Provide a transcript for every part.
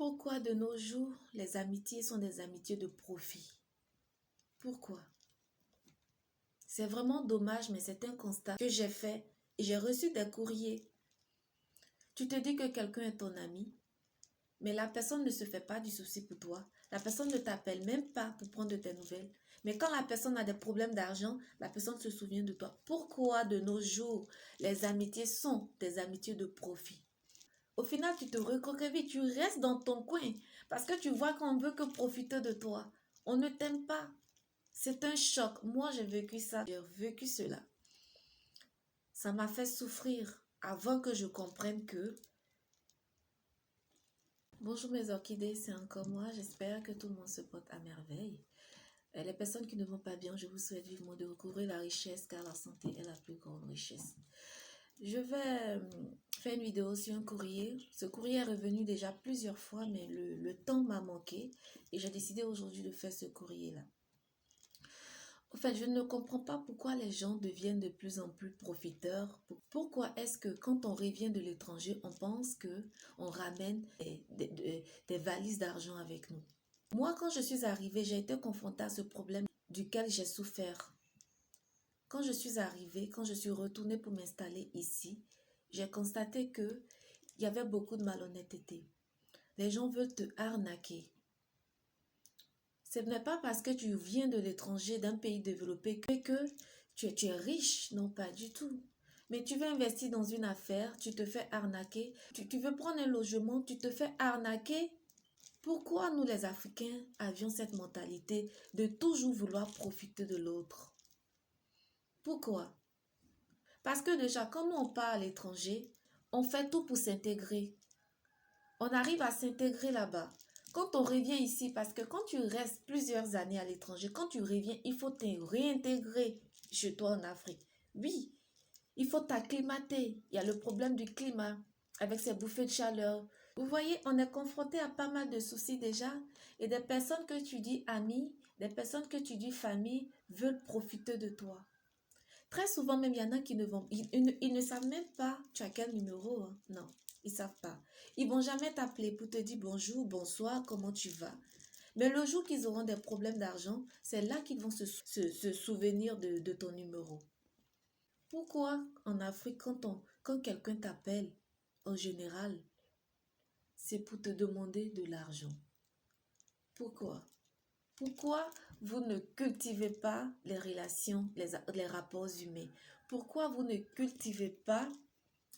Pourquoi de nos jours, les amitiés sont des amitiés de profit? Pourquoi? C'est vraiment dommage, mais c'est un constat que j'ai fait et j'ai reçu des courriers. Tu te dis que quelqu'un est ton ami, mais la personne ne se fait pas du souci pour toi. La personne ne t'appelle même pas pour prendre de tes nouvelles. Mais quand la personne a des problèmes d'argent, la personne se souvient de toi. Pourquoi de nos jours, les amitiés sont des amitiés de profit? Au final, tu te recroquevilles, tu restes dans ton coin parce que tu vois qu'on ne veut que profiter de toi. On ne t'aime pas. C'est un choc. Moi, j'ai vécu ça, j'ai vécu cela. Ça m'a fait souffrir avant que je comprenne que... Bonjour mes orchidées, c'est encore moi. J'espère que tout le monde se porte à merveille. Les personnes qui ne vont pas bien, je vous souhaite vivement de recouvrir la richesse car la santé est la plus grande richesse. Je vais faire une vidéo sur un courrier. Ce courrier est revenu déjà plusieurs fois, mais le temps m'a manqué et j'ai décidé aujourd'hui de faire ce courrier-là. En fait, je ne comprends pas pourquoi les gens deviennent de plus en plus profiteurs. Pourquoi est-ce que quand on revient de l'étranger, on pense qu'on ramène des valises d'argent avec nous? Moi, quand je suis arrivée, j'ai été confrontée à ce problème duquel j'ai souffert. Quand je suis arrivée, quand je suis retournée pour m'installer ici, j'ai constaté qu'il y avait beaucoup de malhonnêteté. Les gens veulent te arnaquer. Ce n'est pas parce que tu viens de l'étranger, d'un pays développé, que tu es riche. Non, pas du tout. Mais tu veux investir dans une affaire, tu te fais arnaquer. Tu veux prendre un logement, tu te fais arnaquer. Pourquoi nous les Africains avions cette mentalité de toujours vouloir profiter de l'autre? Pourquoi? Parce que déjà, quand on part à l'étranger, on fait tout pour s'intégrer. On arrive à s'intégrer là-bas. Quand on revient ici, parce que quand tu restes plusieurs années à l'étranger, quand tu reviens, il faut te réintégrer chez toi en Afrique. Oui, il faut t'acclimater. Il y a le problème du climat avec ces bouffées de chaleur. Vous voyez, on est confronté à pas mal de soucis déjà. Et des personnes que tu dis amis, des personnes que tu dis famille, veulent profiter de toi. Très souvent même, il y en a qui ne vont... Ils ne savent même pas tu as quel numéro. Hein? Non, ils ne savent pas. Ils ne vont jamais t'appeler pour te dire bonjour, bonsoir, comment tu vas. Mais le jour qu'ils auront des problèmes d'argent, c'est là qu'ils vont se souvenir de ton numéro. Pourquoi en Afrique, quand quelqu'un t'appelle, en général, c'est pour te demander de l'argent? Pourquoi? Pourquoi vous ne cultivez pas les relations, les rapports humains? Pourquoi vous ne cultivez pas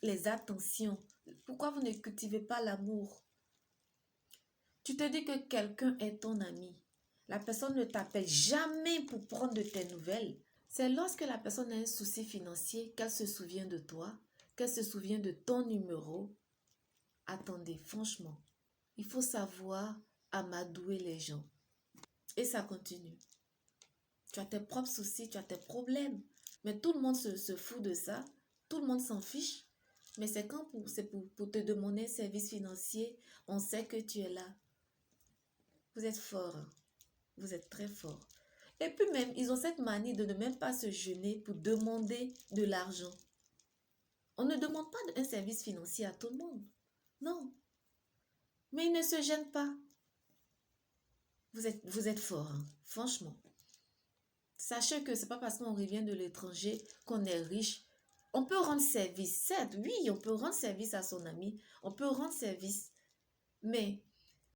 les attentions? Pourquoi vous ne cultivez pas l'amour? Tu te dis que quelqu'un est ton ami. La personne ne t'appelle jamais pour prendre de tes nouvelles. C'est lorsque la personne a un souci financier qu'elle se souvient de toi, qu'elle se souvient de ton numéro. Attendez, franchement, il faut savoir amadouer les gens. Et ça continue. Tu as tes propres soucis, tu as tes problèmes. Mais tout le monde se fout de ça. Tout le monde s'en fiche. Mais c'est quand c'est pour te demander un service financier, on sait que tu es là. Vous êtes fort. Hein? Vous êtes très fort. Et puis même, ils ont cette manie de ne même pas se gêner pour demander de l'argent. On ne demande pas un service financier à tout le monde. Non. Mais ils ne se gênent pas. Vous êtes fort. Hein? Franchement. Sachez que ce n'est pas parce qu'on revient de l'étranger qu'on est riche. On peut rendre service, certes, oui, on peut rendre service à son ami, on peut rendre service. Mais